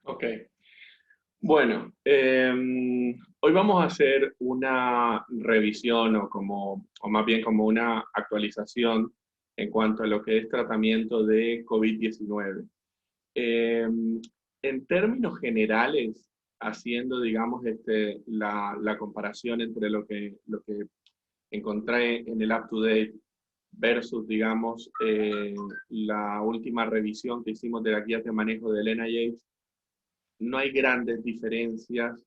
Ok, bueno, hoy vamos a hacer una revisión o más bien como una actualización en cuanto a lo que es tratamiento de COVID-19. En términos generales, haciendo, digamos, la comparación entre lo que encontré en el UpToDate versus, digamos, la última revisión que hicimos de la guía de manejo del NIH, no hay grandes diferencias,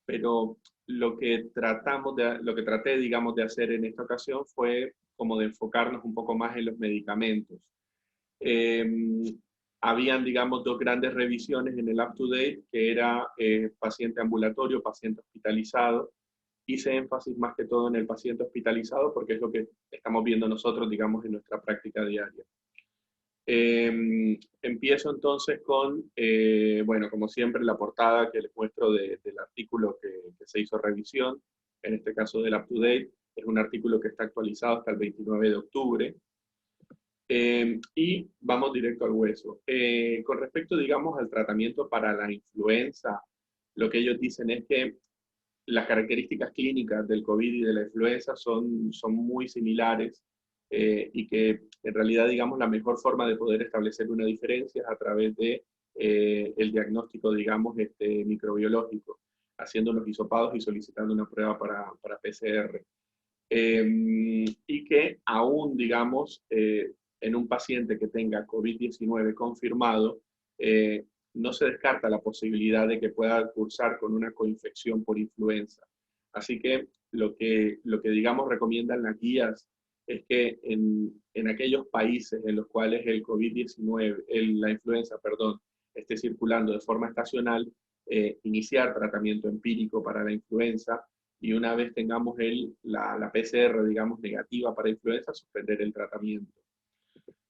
pero lo que traté, digamos, de hacer en esta ocasión fue como de enfocarnos un poco más en los medicamentos. Eh, Habían, digamos, dos grandes revisiones en el UpToDate, que era paciente ambulatorio, paciente hospitalizado. Hice énfasis más que todo en el paciente hospitalizado porque es lo que estamos viendo nosotros, digamos, en nuestra práctica diaria. Empiezo entonces con, bueno, como siempre, la portada que les muestro del artículo que se hizo revisión, en este caso del UpToDate. Es un artículo que está actualizado hasta el 29 de octubre. Y vamos directo al hueso. Con respecto, digamos, al tratamiento para la influenza, lo que ellos dicen es que las características clínicas del COVID y de la influenza son muy similares, y que en realidad, digamos, la mejor forma de poder establecer una diferencia es a través de el diagnóstico, digamos, microbiológico, haciendo los hisopados y solicitando una prueba para PCR. Y que aún, digamos, en un paciente que tenga COVID-19 confirmado, no se descarta la posibilidad de que pueda cursar con una coinfección por influenza. Así que lo que digamos, recomiendan las guías es que en aquellos países en los cuales el COVID-19, la influenza, perdón, esté circulando de forma estacional, iniciar tratamiento empírico para la influenza, y una vez tengamos la PCR, digamos, negativa para influenza, suspender el tratamiento.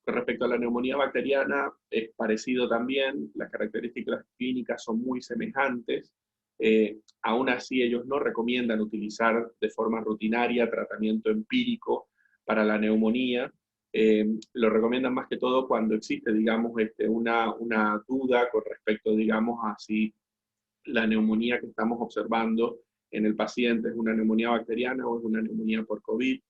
Con respecto a la neumonía bacteriana, es parecido también, las características clínicas son muy semejantes. Aún así, ellos no recomiendan utilizar de forma rutinaria tratamiento empírico para la neumonía. Lo recomiendan más que todo cuando existe, digamos, una duda con respecto, digamos, a si la neumonía que estamos observando en el paciente es una neumonía bacteriana o es una neumonía por COVID,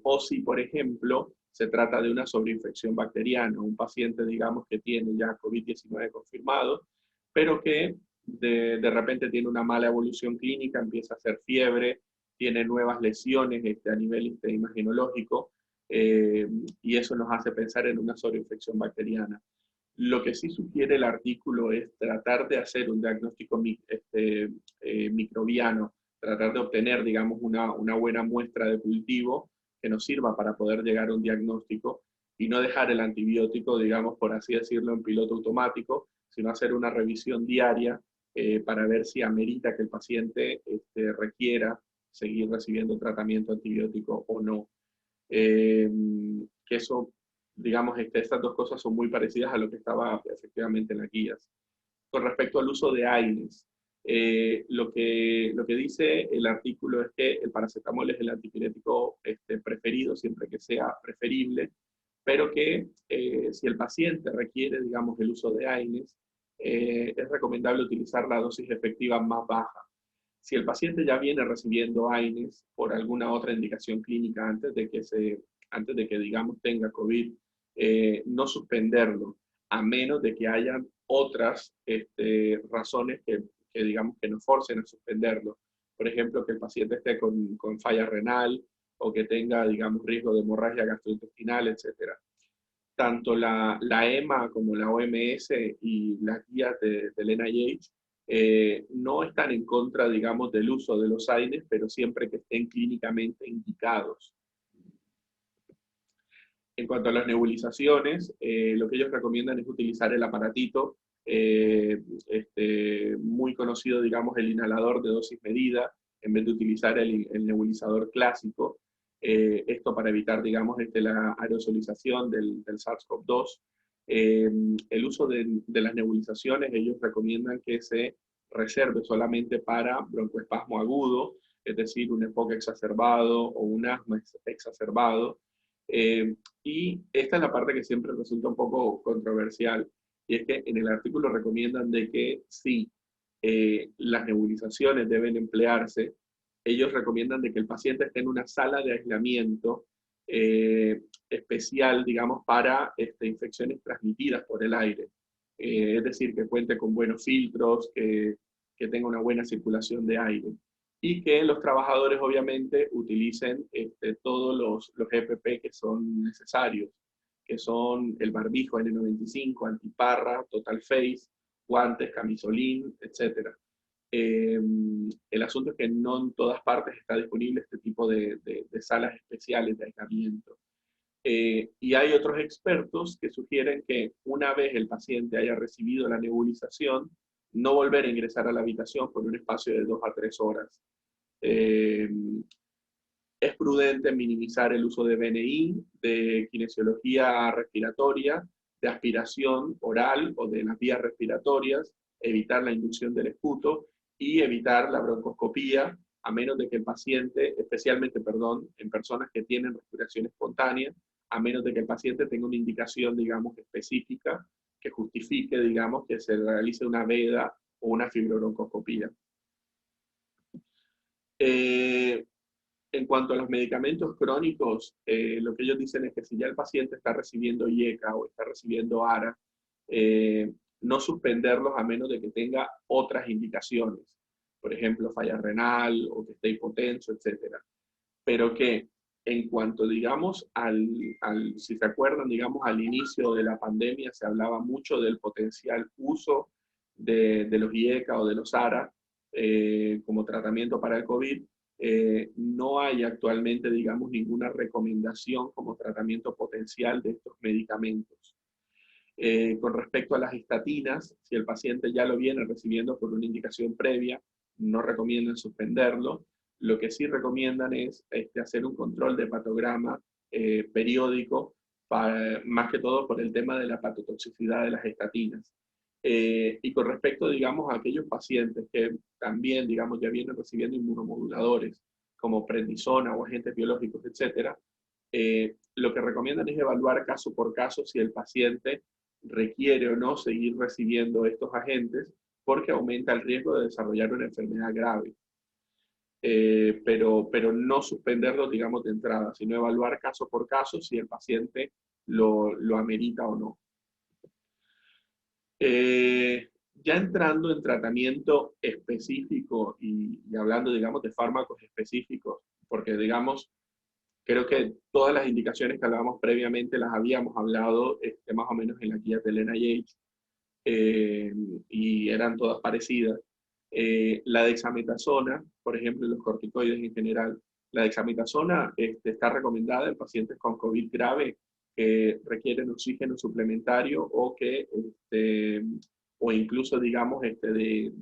o si, por ejemplo, se trata de una sobreinfección bacteriana, un paciente, digamos, que tiene ya COVID-19 confirmado, pero que de repente tiene una mala evolución clínica, empieza a hacer fiebre, tiene nuevas lesiones a nivel imagenológico, y eso nos hace pensar en una sobreinfección bacteriana. Lo que sí sugiere el artículo es tratar de hacer un diagnóstico microbiano, tratar de obtener, digamos, una buena muestra de cultivo que nos sirva para poder llegar a un diagnóstico y no dejar el antibiótico, digamos, por así decirlo, en piloto automático, sino hacer una revisión diaria, para ver si amerita que el paciente requiera seguir recibiendo tratamiento antibiótico o no. Eh, que eso, digamos, estas dos cosas son muy parecidas a lo que estaba efectivamente en las guías. Con respecto al uso de AINES, lo que dice el artículo es que el paracetamol es el antipirético preferido, siempre que sea preferible, pero que si el paciente requiere, digamos, el uso de AINES, es recomendable utilizar la dosis efectiva más baja. Si el paciente ya viene recibiendo AINES por alguna otra indicación clínica antes de que digamos tenga COVID, no suspenderlo, a menos de que hayan otras razones digamos que nos forcen a suspenderlo. Por ejemplo, que el paciente esté con falla renal o que tenga, digamos, riesgo de hemorragia gastrointestinal, etcétera. Tanto la EMA como la OMS y las guías del NIH no están en contra, digamos, del uso de los AINES, pero siempre que estén clínicamente indicados. En cuanto a las nebulizaciones, lo que ellos recomiendan es utilizar el aparatito, muy conocido, digamos, el inhalador de dosis medida, en vez de utilizar el nebulizador clásico. Esto para evitar, digamos, la aerosolización del SARS-CoV-2. El uso de las nebulizaciones, ellos recomiendan que se reserve solamente para broncoespasmo agudo, es decir, un EPOC exacerbado o un asma exacerbado. Y esta es la parte que siempre resulta un poco controversial. y es que en el artículo recomiendan de que sí, las nebulizaciones deben emplearse. Ellos recomiendan de que el paciente esté en una sala de aislamiento especial, digamos, para infecciones transmitidas por el aire. Es decir, que cuente con buenos filtros, que tenga una buena circulación de aire y que los trabajadores obviamente utilicen todos los EPP que son necesarios, que son el barbijo N95, antiparra, total face, guantes, camisolín, etc. El asunto es que no en todas partes está disponible este tipo de salas especiales de aislamiento. Y hay otros expertos que sugieren que una vez el paciente haya recibido la nebulización, no volver a ingresar a la habitación por un espacio de 2 a 3 horas. Eh, es prudente minimizar el uso de BNI, de kinesiología respiratoria, de aspiración oral o de las vías respiratorias, evitar la inducción del esputo y evitar la broncoscopía, a menos de que el paciente, especialmente, perdón, en personas que tienen respiración espontánea, a menos de que el paciente tenga una indicación, digamos, específica que justifique, digamos, que se realice una veda o una fibrobroncoscopía. En cuanto a los medicamentos crónicos, lo que ellos dicen es que si ya el paciente está recibiendo IECA o está recibiendo ARA, no suspenderlos a menos de que tenga otras indicaciones, por ejemplo, falla renal o que esté hipotenso, etc. Pero que en cuanto, digamos, si se acuerdan, digamos, al inicio de la pandemia se hablaba mucho del potencial uso de los IECA o de los ARA como tratamiento para el COVID. No hay actualmente, digamos, ninguna recomendación como tratamiento potencial de estos medicamentos. Con respecto a las estatinas, si el paciente ya lo viene recibiendo por una indicación previa, no recomiendan suspenderlo. Lo que sí recomiendan es hacer un control de hepatograma periódico, más que todo por el tema de la hepatotoxicidad de las estatinas. Y con respecto, digamos, a aquellos pacientes que también, digamos, ya vienen recibiendo inmunomoduladores, como prednisona o agentes biológicos, etcétera, lo que recomiendan es evaluar caso por caso si el paciente requiere o no seguir recibiendo estos agentes, porque aumenta el riesgo de desarrollar una enfermedad grave. Pero no suspenderlo, digamos, de entrada, sino evaluar caso por caso si el paciente lo amerita o no. Ya entrando en tratamiento específico y hablando, digamos, de fármacos específicos, porque, digamos, creo que todas las indicaciones que hablábamos previamente las habíamos hablado más o menos en la guía de NIH, y eran todas parecidas. La dexametasona, por ejemplo, y los corticoides en general, la dexametasona está recomendada en pacientes con COVID grave que requieren oxígeno suplementario o incluso, digamos, de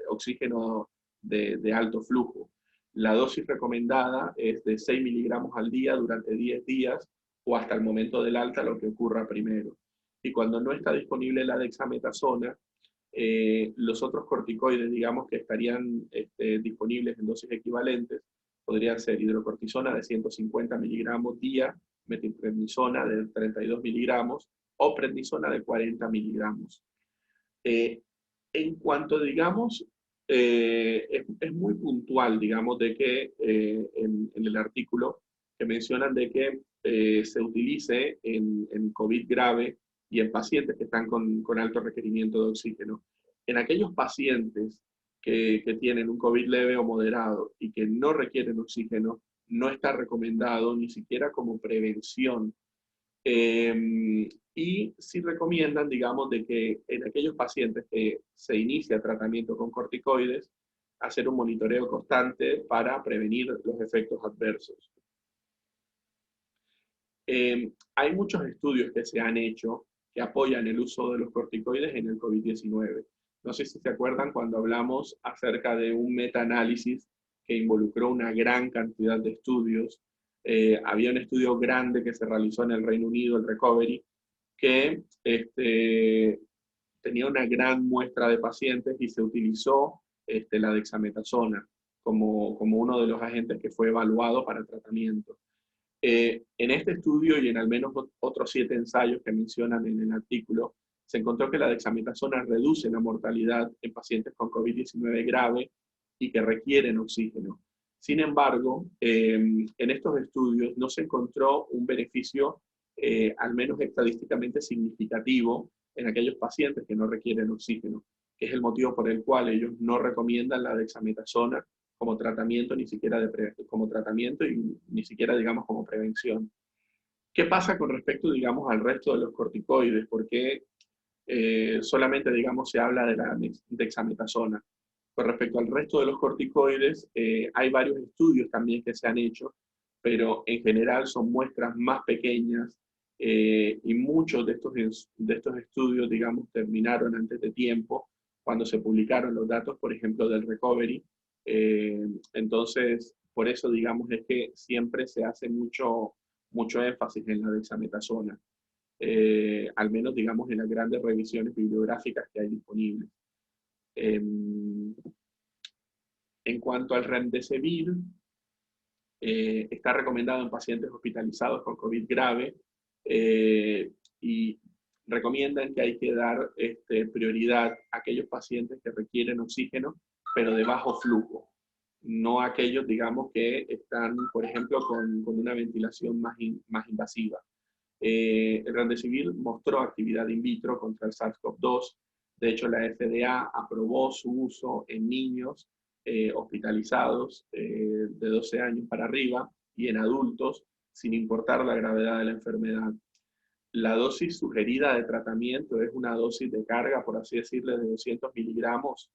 oxígeno de alto flujo. La dosis recomendada es de 6 miligramos al día durante 10 días o hasta el momento del alta, lo que ocurra primero. Y cuando no está disponible la dexametasona, los otros corticoides, digamos, que estarían disponibles en dosis equivalentes, podrían ser hidrocortisona de 150 miligramos día, metilprednisona de 32 miligramos o prednisona de 40 miligramos. En cuanto, digamos, es muy puntual, digamos, de que en el artículo que mencionan de que se utilice en COVID grave y en pacientes que están con alto requerimiento de oxígeno. En aquellos pacientes que tienen un COVID leve o moderado y que no requieren oxígeno, no está recomendado ni siquiera como prevención. Y sí recomiendan, digamos, de que en aquellos pacientes que se inicia tratamiento con corticoides, hacer un monitoreo constante para prevenir los efectos adversos. Hay muchos estudios que se han hecho que apoyan el uso de los corticoides en el COVID-19. No sé si se acuerdan cuando hablamos acerca de un metaanálisis que involucró una gran cantidad de estudios. Había un estudio grande que se realizó en el Reino Unido, el Recovery, que tenía una gran muestra de pacientes y se utilizó la dexametasona como uno de los agentes que fue evaluado para el tratamiento. En este estudio y en al menos otros 7 ensayos que mencionan en el artículo, se encontró que la dexametasona reduce la mortalidad en pacientes con COVID-19 grave y que requieren oxígeno. Sin embargo, en estos estudios no se encontró un beneficio, al menos estadísticamente significativo, en aquellos pacientes que no requieren oxígeno, que es el motivo por el cual ellos no recomiendan la dexametasona como tratamiento, ni siquiera como tratamiento y ni siquiera, digamos, como prevención. ¿Qué pasa con respecto, digamos, al resto de los corticoides? ¿Por qué solamente, digamos, se habla de la dexametasona? Con respecto al resto de los corticoides, hay varios estudios también que se han hecho, pero en general son muestras más pequeñas, y muchos de estos estudios, digamos, terminaron antes de tiempo, cuando se publicaron los datos, por ejemplo, del recovery. Entonces, por eso, digamos, es que siempre se hace mucho énfasis en la dexametasona, al menos, digamos, en las grandes revisiones bibliográficas que hay disponibles. En cuanto al remdesivir, está recomendado en pacientes hospitalizados con COVID grave, y recomiendan que hay que dar prioridad a aquellos pacientes que requieren oxígeno, pero de bajo flujo, no aquellos, digamos, que están, por ejemplo, con una ventilación más invasiva. El remdesivir mostró actividad in vitro contra el SARS-CoV-2. De hecho, la FDA aprobó su uso en niños hospitalizados de 12 años para arriba y en adultos, sin importar la gravedad de la enfermedad. La dosis sugerida de tratamiento es una dosis de carga, por así decirlo, de 200 miligramos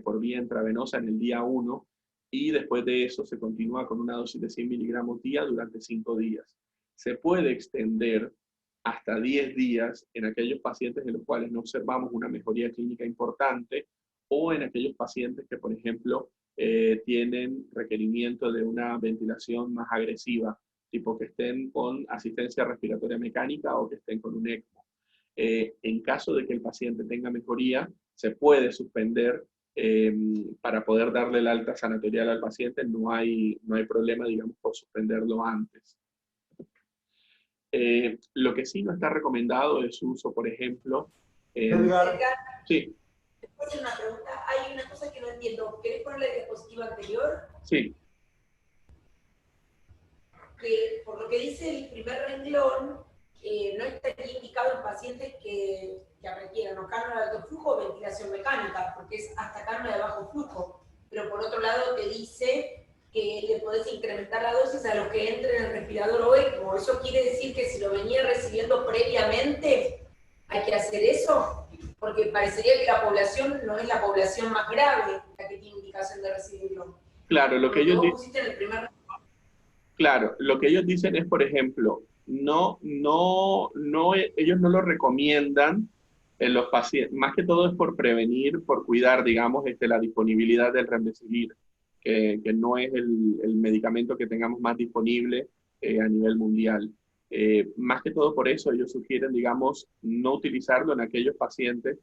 por vía intravenosa en el día 1, y después de eso se continúa con una dosis de 100 miligramos día durante 5 días. Se puede extender hasta 10 días en aquellos pacientes en los cuales no observamos una mejoría clínica importante, o en aquellos pacientes que, por ejemplo, tienen requerimiento de una ventilación más agresiva, tipo que estén con asistencia respiratoria mecánica o que estén con un ECMO. En caso de que el paciente tenga mejoría, se puede suspender para poder darle el alta sanatorial al paciente. No hay problema, digamos, por suspenderlo antes. Lo que sí no está recomendado es su uso, por ejemplo, Edgar, sí. ¿te puedo hacer una pregunta? Hay una cosa que no entiendo. ¿Querés poner la diapositiva anterior? Sí. Que por lo que dice el primer renglón, no estaría indicado en pacientes que requieran o cánula de alto flujo o ventilación mecánica, porque es hasta cánula de bajo flujo. Pero por otro lado te dice que le podés incrementar la dosis a los que entren en el respirador o ECMO. ¿Eso quiere decir que si lo venía recibiendo previamente hay que hacer eso? Porque parecería que la población no es la población más grave la que tiene indicación de recibirlo. Claro, lo que ellos pusiste en el primer... Claro, lo que ellos dicen es, por ejemplo, ellos no lo recomiendan en los pacientes, más que todo es por prevenir, por cuidar, digamos, la disponibilidad del remdesivir, que no es el medicamento que tengamos más disponible a nivel mundial. Más que todo por eso ellos sugieren, digamos, no utilizarlo en aquellos pacientes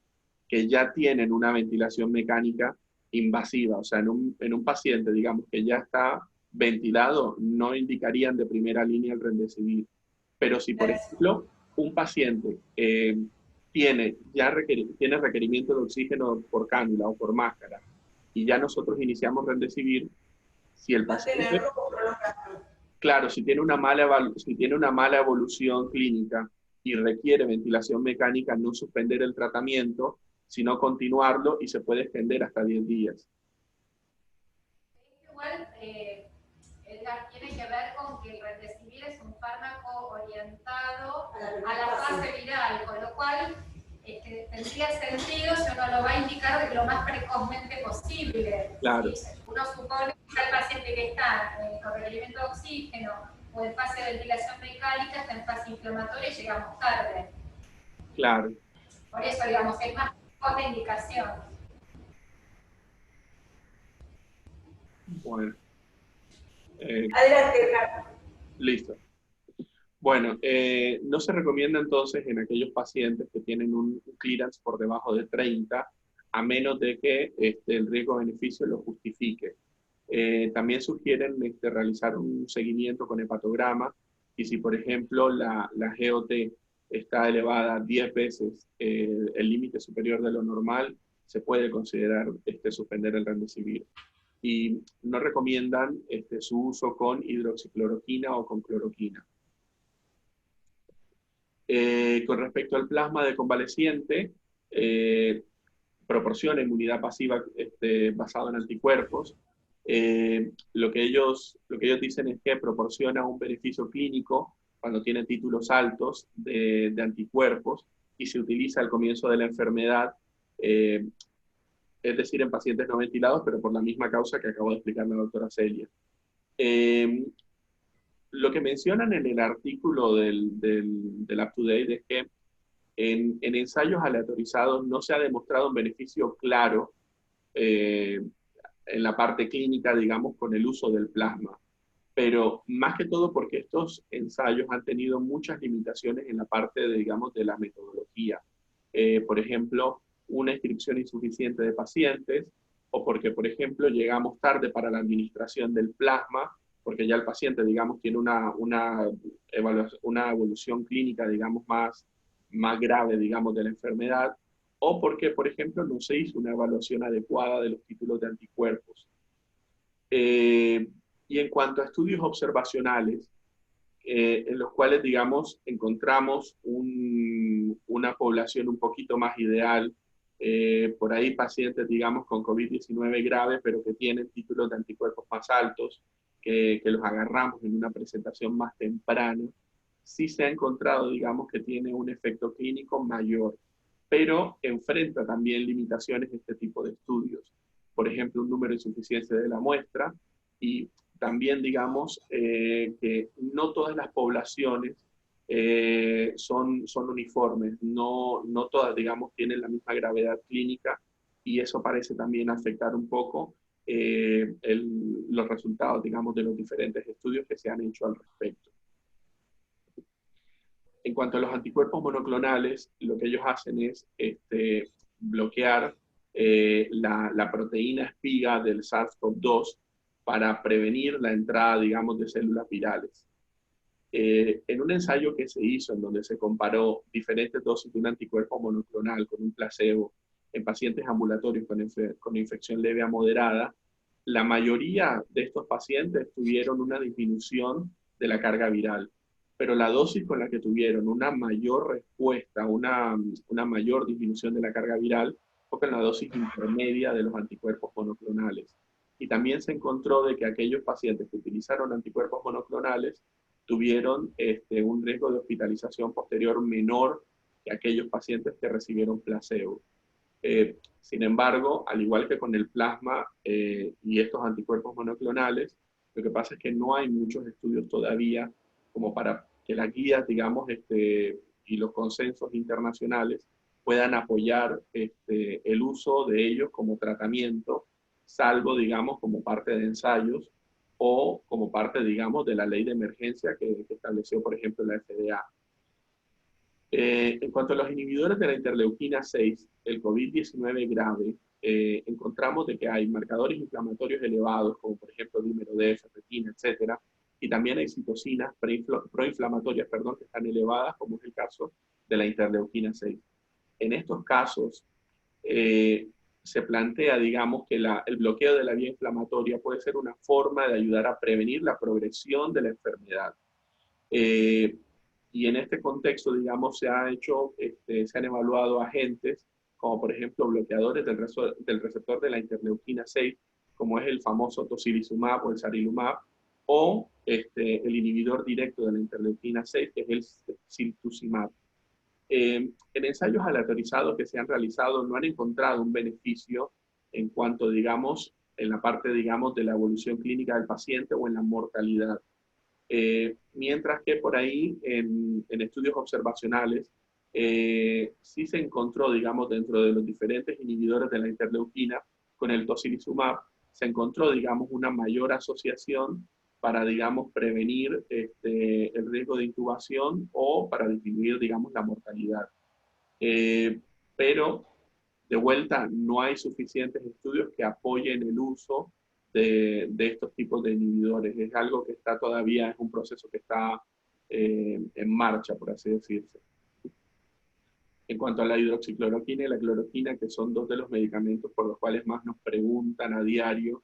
que ya tienen una ventilación mecánica invasiva, o sea, en un paciente, digamos, que ya está ventilado, no indicarían de primera línea el remdesivir. Pero si, por ejemplo, un paciente tiene requerimiento de oxígeno por cánula o por máscara, y ya nosotros iniciamos remdesivir, si el paciente... Claro, si tiene una mala evolución clínica y requiere ventilación mecánica, no suspender el tratamiento, sino continuarlo, y se puede extender hasta 10 días. Igual, Edgar, tiene que ver con que el remdesivir es un fármaco orientado a la fase viral, con lo cual tendría sentido si uno lo va a indicar lo más precozmente posible. Claro. ¿Sí? Uno supone que el paciente que está con requerimiento de oxígeno o en fase de ventilación mecánica está en fase inflamatoria y llegamos tarde. Claro. Por eso, digamos, es más precoz indicación. Bueno. Adelante, Edgar. Listo. Bueno, no se recomienda entonces en aquellos pacientes que tienen un clearance por debajo de 30, a menos de que el riesgo-beneficio lo justifique. También sugieren realizar un seguimiento con hepatograma, y si, por ejemplo, la GOT está elevada 10 veces el límite superior de lo normal, se puede considerar suspender el remdesivir. Y no recomiendan su uso con hidroxicloroquina o con cloroquina. Con respecto al plasma de convaleciente, proporciona inmunidad pasiva basada en anticuerpos. Lo que ellos dicen es que proporciona un beneficio clínico cuando tiene títulos altos de anticuerpos y se utiliza al comienzo de la enfermedad, es decir, en pacientes no ventilados, pero por la misma causa que acabo de explicar la doctora Celia. Lo que mencionan en el artículo del UpToDate es que en ensayos aleatorizados no se ha demostrado un beneficio claro en la parte clínica, digamos, con el uso del plasma. Pero más que todo porque estos ensayos han tenido muchas limitaciones en la parte, digamos, de la metodología. Por ejemplo, una inscripción insuficiente de pacientes, o porque, por ejemplo, llegamos tarde para la administración del plasma, porque ya el paciente, digamos, tiene una evolución clínica, digamos, más grave, digamos, de la enfermedad, o porque, por ejemplo, no se hizo una evaluación adecuada de los títulos de anticuerpos. Y en cuanto a estudios observacionales, en los cuales, digamos, encontramos una población un poquito más ideal, por ahí pacientes, digamos, con COVID-19 grave, pero que tienen títulos de anticuerpos más altos, que los agarramos en una presentación más temprana, sí se ha encontrado, digamos, que tiene un efecto clínico mayor, pero enfrenta también limitaciones este tipo de estudios. Por ejemplo, un número insuficiente de la muestra y también, digamos, que no todas las poblaciones son uniformes, no todas, digamos, tienen la misma gravedad clínica y eso parece también afectar un poco los resultados, digamos, de los diferentes estudios que se han hecho al respecto. En cuanto a los anticuerpos monoclonales, lo que ellos hacen es bloquear la proteína espiga del SARS-CoV-2 para prevenir la entrada, digamos, de células virales. En un ensayo que se hizo en donde se comparó diferentes dosis de un anticuerpo monoclonal con un placebo en pacientes ambulatorios con infección leve a moderada, la mayoría de estos pacientes tuvieron una disminución de la carga viral, pero la dosis con la que tuvieron una mayor respuesta, una mayor disminución de la carga viral, fue con la dosis intermedia de los anticuerpos monoclonales. Y también se encontró de que aquellos pacientes que utilizaron anticuerpos monoclonales tuvieron un riesgo de hospitalización posterior menor que aquellos pacientes que recibieron placebo. Sin embargo, al igual que con el plasma y estos anticuerpos monoclonales, lo que pasa es que no hay muchos estudios todavía como para que las guías, digamos, y los consensos internacionales puedan apoyar el uso de ellos como tratamiento, salvo, digamos, como parte de ensayos o como parte, digamos, de la ley de emergencia que estableció, por ejemplo, la FDA. En cuanto a los inhibidores de la interleuquina 6, el COVID-19 grave, encontramos de que hay marcadores inflamatorios elevados, como por ejemplo dímero D, ferritina, etcétera, y también hay citocinas proinflamatorias, que están elevadas, como es el caso de la interleuquina 6. En estos casos, se plantea, digamos, que el bloqueo de la vía inflamatoria puede ser una forma de ayudar a prevenir la progresión de la enfermedad. Y en este contexto, digamos, se han evaluado agentes, como por ejemplo bloqueadores del receptor de la interleuquina 6, como es el famoso tocilizumab o el sarilumab, o el inhibidor directo de la interleuquina 6, que es el ciltuzumab. En ensayos aleatorizados que se han realizado no han encontrado un beneficio en cuanto, digamos, en la parte, digamos, de la evolución clínica del paciente o en la mortalidad. Mientras que por ahí en estudios observacionales sí se encontró, digamos, dentro de los diferentes inhibidores de la interleuquina, con el tocilizumab, se encontró, digamos, una mayor asociación para, digamos, prevenir el riesgo de intubación o para disminuir, digamos, la mortalidad. Pero, de vuelta, no hay suficientes estudios que apoyen el uso de estos tipos de inhibidores. Es algo que está todavía, es un proceso que está en marcha, por así decirse. En cuanto a la hidroxicloroquina y la cloroquina, que son dos de los medicamentos por los cuales más nos preguntan a diario,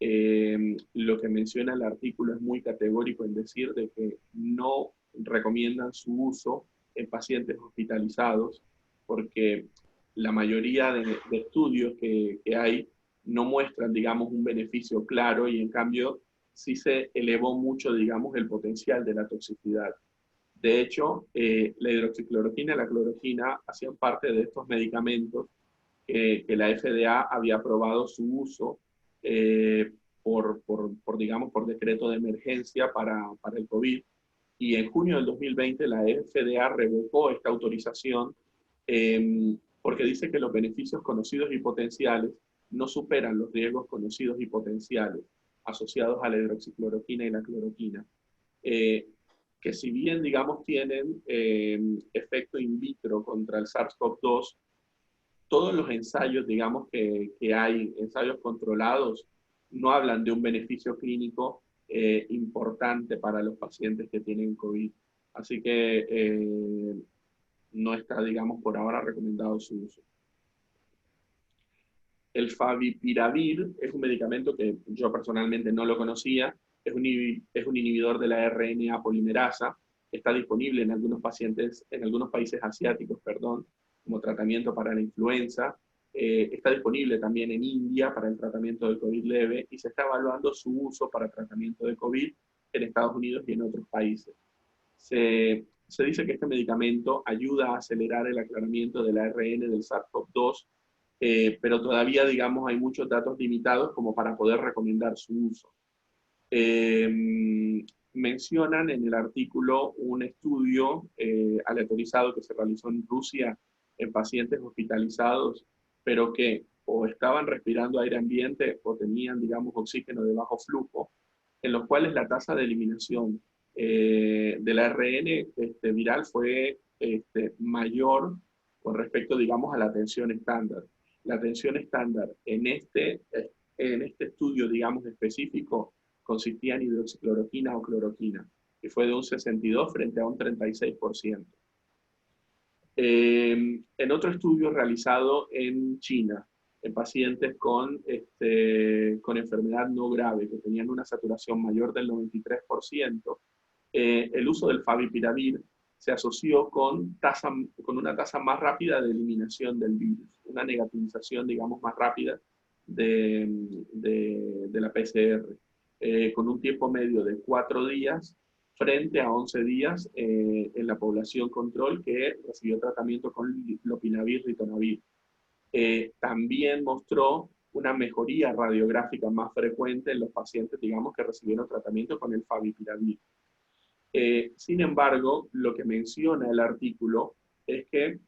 lo que menciona el artículo es muy categórico en decir de que no recomiendan su uso en pacientes hospitalizados, porque la mayoría de estudios que hay no muestran, digamos, un beneficio claro y en cambio sí se elevó mucho, digamos, el potencial de la toxicidad. De hecho, la hidroxicloroquina y la cloroquina hacían parte de estos medicamentos que la FDA había aprobado su uso digamos, por decreto de emergencia para el COVID. Y en junio del 2020 la FDA revocó esta autorización porque dice que los beneficios conocidos y potenciales no superan los riesgos conocidos y potenciales asociados a la hidroxicloroquina y la cloroquina. Que si bien, digamos, tienen efecto in vitro contra el SARS-CoV-2, todos los ensayos, digamos, que hay, ensayos controlados, no hablan de un beneficio clínico importante para los pacientes que tienen COVID. Así que no está, digamos, por ahora recomendado su uso. El favipiravir es un medicamento que yo personalmente no lo conocía, es un inhibidor de la RNA polimerasa, está disponible en algunos pacientes, en algunos países asiáticos, perdón, como tratamiento para la influenza, está disponible también en India para el tratamiento del COVID leve y se está evaluando su uso para tratamiento de COVID en Estados Unidos y en otros países. Se dice que este medicamento ayuda a acelerar el aclaramiento del ARN del SARS-CoV-2, pero todavía, digamos, hay muchos datos limitados como para poder recomendar su uso. Mencionan en el artículo un estudio aleatorizado que se realizó en Rusia en pacientes hospitalizados, pero que o estaban respirando aire ambiente o tenían, digamos, oxígeno de bajo flujo, en los cuales la tasa de eliminación del ARN viral fue mayor con respecto, digamos, a la tensión estándar. La tensión estándar en este estudio, digamos, específico, consistía en hidroxicloroquina o cloroquina, que fue de un 62 frente a un 36%. En otro estudio realizado en China, en pacientes con enfermedad no grave, que tenían una saturación mayor del 93%, el uso del favipiravir se asoció con una tasa más rápida de eliminación del virus, una negativización, digamos, más rápida de la PCR, con un tiempo medio de 4 días frente a 11 días en la población control que recibió tratamiento con lopinavir, ritonavir. También mostró una mejoría radiográfica más frecuente en los pacientes, digamos, que recibieron tratamiento con el favipiravir. Sin embargo, lo que menciona el artículo es que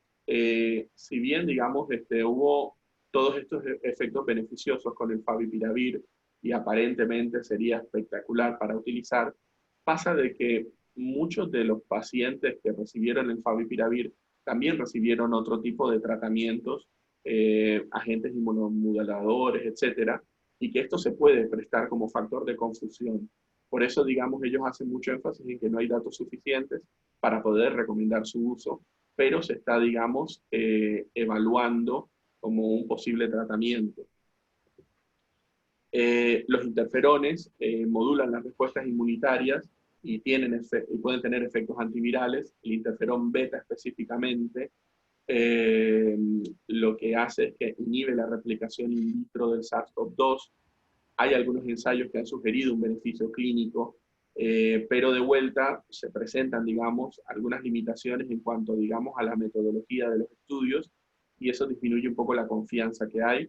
si bien, digamos, hubo todos estos efectos beneficiosos con el favipiravir y aparentemente sería espectacular para utilizar, pasa de que muchos de los pacientes que recibieron el favipiravir también recibieron otro tipo de tratamientos, agentes inmunomoduladores, etcétera, y que esto se puede prestar como factor de confusión. Por eso, digamos, ellos hacen mucho énfasis en que no hay datos suficientes para poder recomendar su uso, pero se está, digamos, evaluando como un posible tratamiento. Los interferones modulan las respuestas inmunitarias y pueden tener efectos antivirales. El interferón beta específicamente lo que hace es que inhibe la replicación in vitro del SARS-CoV-2. Hay algunos ensayos que han sugerido un beneficio clínico, pero de vuelta se presentan, digamos, algunas limitaciones en cuanto, digamos, a la metodología de los estudios y eso disminuye un poco la confianza que hay.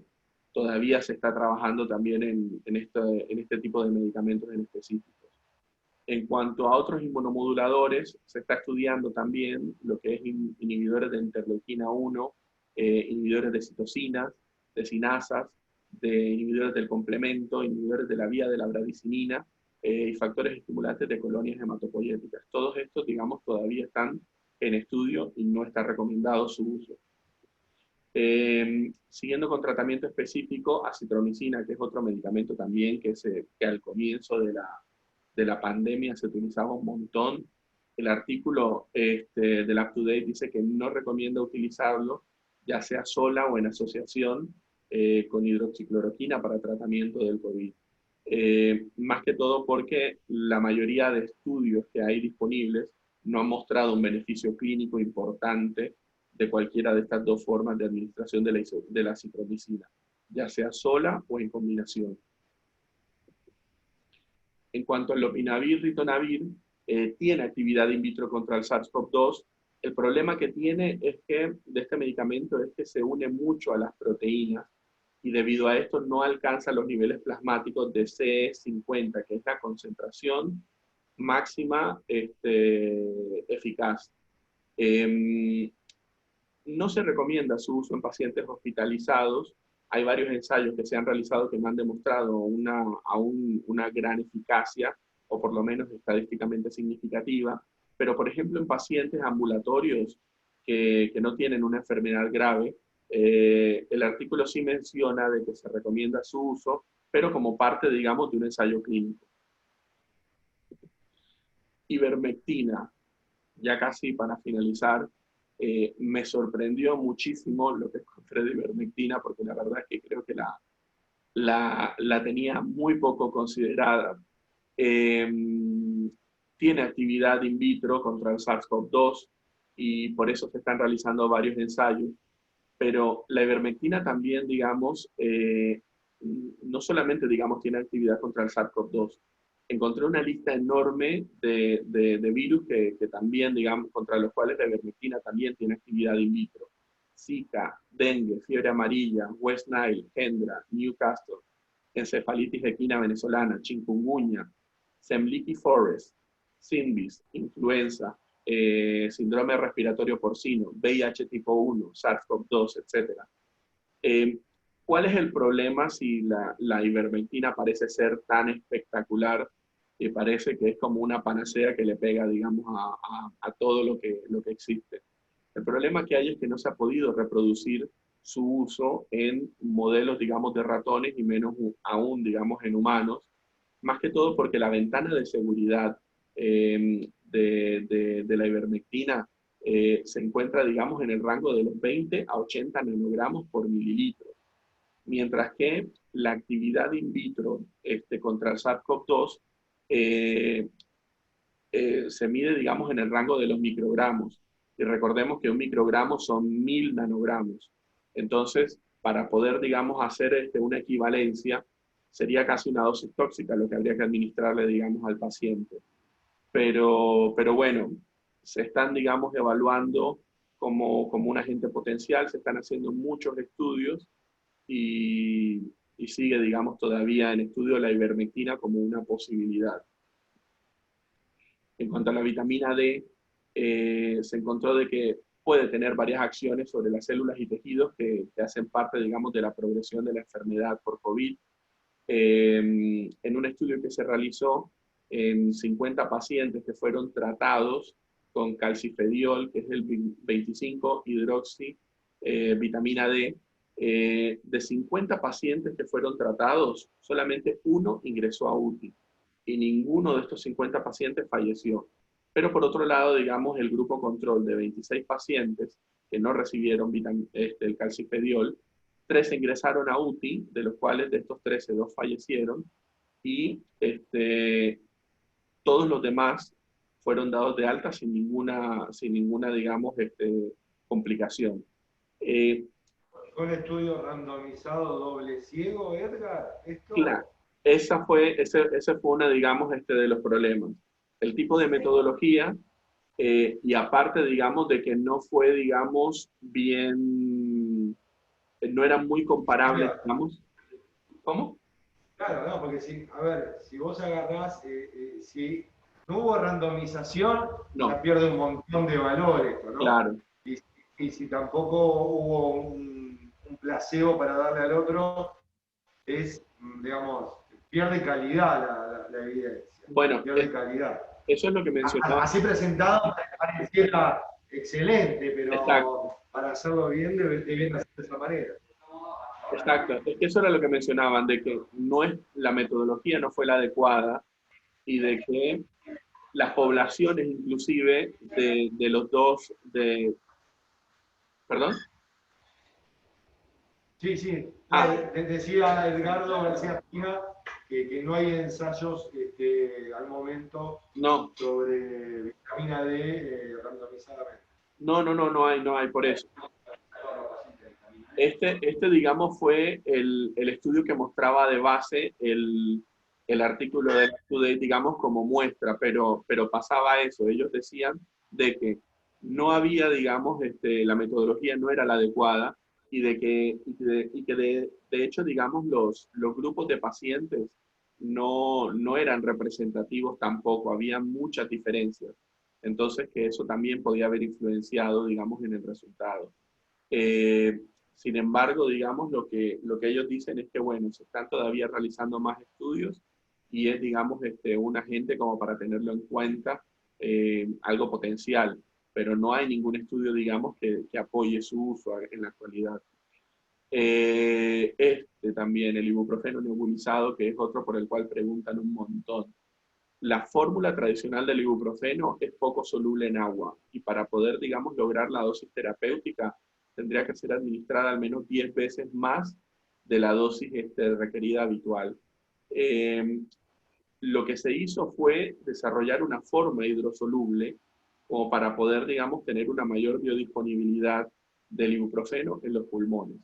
Todavía se está trabajando también en este tipo de medicamentos en específicos. En cuanto a otros inmunomoduladores, se está estudiando también lo que es inhibidores de interleuquina 1, inhibidores de citocinas, de sinasas, de inhibidores del complemento, inhibidores de la vía de la bradicinina y factores estimulantes de colonias hematopoyéticas. Todos estos, digamos, todavía están en estudio y no está recomendado su uso. Siguiendo con tratamiento específico, acitromicina, que es otro medicamento también que al comienzo de la pandemia se utilizaba un montón. el artículo del UpToDate dice que no recomienda utilizarlo, ya sea sola o en asociación con hidroxicloroquina para tratamiento del COVID. Más que todo porque la mayoría de estudios que hay disponibles no han mostrado un beneficio clínico importante de cualquiera de estas dos formas de administración de la citromicina, ya sea sola o en combinación. En cuanto al lopinavir, ritonavir, tiene actividad in vitro contra el SARS-CoV-2. El problema que tiene es que de este medicamento es que se une mucho a las proteínas y debido a esto no alcanza los niveles plasmáticos de CE50, que es la concentración máxima eficaz. No se recomienda su uso en pacientes hospitalizados. Hay varios ensayos que se han realizado que no han demostrado una gran eficacia, o por lo menos estadísticamente significativa, pero por ejemplo en pacientes ambulatorios que no tienen una enfermedad grave, el artículo sí menciona de que se recomienda su uso, pero como parte, digamos, de un ensayo clínico. Ivermectina, ya casi para finalizar, me sorprendió muchísimo lo que encontré de ivermectina, porque la verdad es que creo que la tenía muy poco considerada. Tiene actividad in vitro contra el SARS-CoV-2 y por eso se están realizando varios ensayos, pero la ivermectina también, digamos, no solamente, digamos, tiene actividad contra el SARS-CoV-2. Encontré una lista enorme de virus que también, digamos, contra los cuales la ivermectina también tiene actividad in vitro. Zika, dengue, fiebre amarilla, West Nile, Hendra, Newcastle, encefalitis equina venezolana, chikungunya, Semliki Forest, Simbis, influenza, síndrome respiratorio porcino, VIH tipo 1, SARS-CoV-2, etc. ¿Cuál es el problema si la ivermectina parece ser tan espectacular y parece que es como una panacea que le pega, digamos, a todo lo que existe? El problema que hay es que no se ha podido reproducir su uso en modelos, digamos, de ratones y menos aún, digamos, en humanos, más que todo porque la ventana de seguridad de la ivermectina se encuentra, digamos, en el rango de los 20 a 80 nanogramos por mililitro, mientras que la actividad in vitro contra el SARS-CoV-2 se mide, digamos, en el rango de los microgramos. Y recordemos que un microgramo son 1000 nanogramos. Entonces, para poder, digamos, hacer una equivalencia, sería casi una dosis tóxica lo que habría que administrarle, digamos, al paciente. Pero bueno, se están, digamos, evaluando como un agente potencial, se están haciendo muchos estudios y sigue, digamos, todavía en estudio la ivermectina como una posibilidad. En cuanto a la vitamina D, se encontró de que puede tener varias acciones sobre las células y tejidos que hacen parte, digamos, de la progresión de la enfermedad por COVID. En un estudio que se realizó en 50 pacientes que fueron tratados con calcifediol, que es el 25-hidroxi vitamina D, de 50 pacientes que fueron tratados, solamente uno ingresó a UTI y ninguno de estos 50 pacientes falleció. Pero por otro lado, digamos, el grupo control de 26 pacientes que no recibieron el calcifediol, 13 ingresaron a UTI, de los cuales de estos 13, 2 fallecieron, y todos los demás fueron dados de alta sin ninguna digamos, complicación. ¿Fue un estudio randomizado doble ciego, Edgar? Claro, ese fue una, digamos, de los problemas. El tipo de metodología, y aparte, digamos, de que no fue, digamos, bien, no era muy comparable, digamos. ¿Cómo? Claro, no, porque si vos agarrás, si no hubo randomización, no. Ya pierde un montón de valores, ¿no? Claro. Y si tampoco hubo un placebo para darle al otro, digamos, pierde calidad la evidencia. Bueno, pierde calidad. Eso es lo que mencionaba. Así presentado pareciera excelente, pero exacto, para hacerlo bien deben hacerlo de esa manera. Exacto, es que eso era lo que mencionaban, de que la metodología no fue la adecuada y de que las poblaciones inclusive de los dos, ¿perdón? Sí, sí. Decía Edgardo García Pina que no hay ensayos al momento sobre vitamina D randomizadamente. No hay por eso. Este digamos, fue el estudio que mostraba de base el artículo de Today, digamos, como muestra, pero pasaba eso. Ellos decían de que no había, digamos, la metodología no era la adecuada y que de hecho, digamos, los grupos de pacientes no eran representativos tampoco, había muchas diferencias. Entonces, que eso también podía haber influenciado, digamos, en el resultado. Sin embargo, digamos, lo que ellos dicen es que, bueno, se están todavía realizando más estudios y es, digamos, un agente como para tenerlo en cuenta, algo potencial, pero no hay ningún estudio, digamos, que apoye su uso en la actualidad. También, el ibuprofeno nebulizado, que es otro por el cual preguntan un montón. La fórmula tradicional del ibuprofeno es poco soluble en agua y para poder, digamos, lograr la dosis terapéutica tendría que ser administrada al menos 10 veces más de la dosis requerida habitual. Lo que se hizo fue desarrollar una forma hidrosoluble como para poder, digamos, tener una mayor biodisponibilidad del ibuprofeno en los pulmones.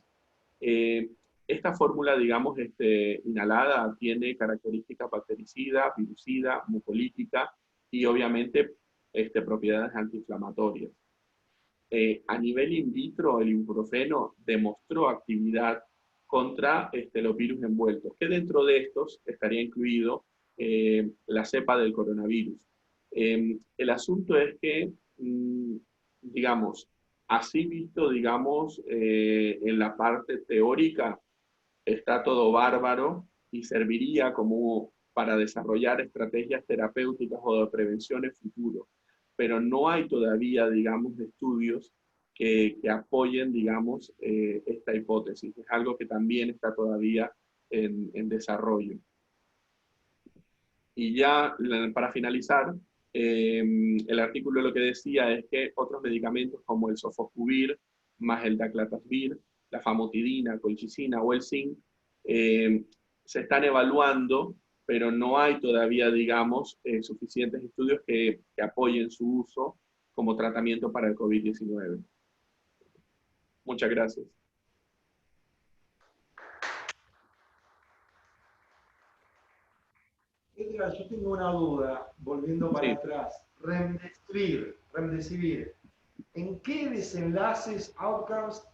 Esta fórmula, digamos, inhalada tiene características bactericida, virucida, mucolítica y obviamente propiedades antiinflamatorias. A nivel in vitro, el ibuprofeno demostró actividad contra los virus envueltos, que dentro de estos estaría incluido la cepa del coronavirus. El asunto es que, digamos, así visto, digamos, en la parte teórica, está todo bárbaro y serviría como para desarrollar estrategias terapéuticas o de prevención en futuro. Pero no hay todavía, digamos, estudios que apoyen, digamos, esta hipótesis. Es algo que también está todavía en desarrollo. Y ya para finalizar, el artículo lo que decía es que otros medicamentos como el sofosbuvir, más el daclatasvir, la famotidina, colchicina o el zinc, se están evaluando, pero no hay todavía, digamos, suficientes estudios que apoyen su uso como tratamiento para el COVID-19. Muchas gracias. Edgar, yo tengo una duda, volviendo para atrás. Remdesivir, ¿en qué desenlaces outcomes